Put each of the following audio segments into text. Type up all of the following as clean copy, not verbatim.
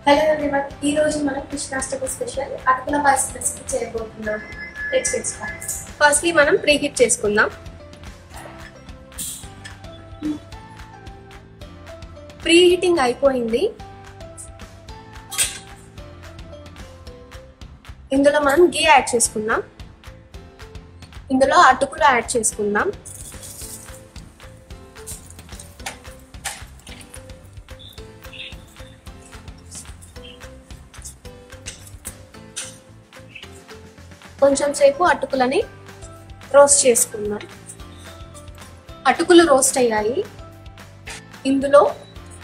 Hello everyone, ఈ రోజు మనం కృష్ణాష్టమి స్పెషల్ అటుకుల పాయసం రెసిపీ చేయబోతున్నాం. Let's get start. ఫస్ట్లీ మనం ప్రీ హీట్ చేసుకుందాం. ప్రీ హీటింగ్ అయిపోయింది. ఇందులో మనం గీ యాడ్ చేసుకుందాం. ఇందులో అటుకులు యాడ్ చేసుకుందాం. కొంచెం సేపు అటుకులని రోస్ట్ చేసుకుందాం. అటుకులు రోస్ట్ అయ్యాయి. ఇందులో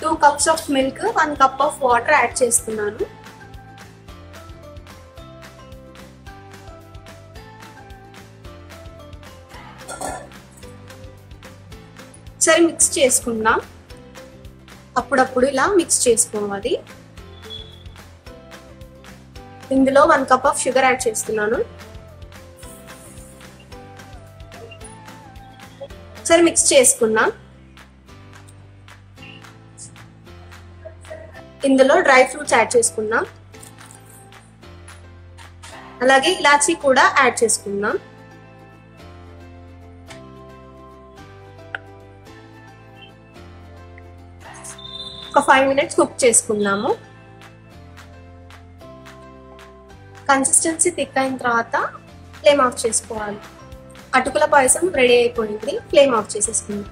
2 cups of milk, 1 cup of water add చేస్తున్నాను. సరే మిక్స్ చేసుకుందాం. అప్పుడప్పుడు ఇలా మిక్స్ చేసుకోవాలి. ఇందులో 1 cup ఆఫ్ షుగర్ యాడ్ చేస్తున్నాను. సరే మిక్స్ చేసుకుందాం. ఇందులో డ్రై ఫ్రూట్స్ యాడ్ చేసుకుందాం. అలాగే ఇలాచీ కూడా యాడ్ చేసుకుందాం. ఒక 5 minutes కుక్ చేసుకుందాము. కన్సిస్టెన్సీ థిక్ అయిన తర్వాత ఫ్లేమ్ ఆఫ్ చేసుకోవాలి. అటుకుల పాయసం రెడీ అయిపోయింది. ఫ్లేమ్ ఆఫ్ చేసేసుకుందాం.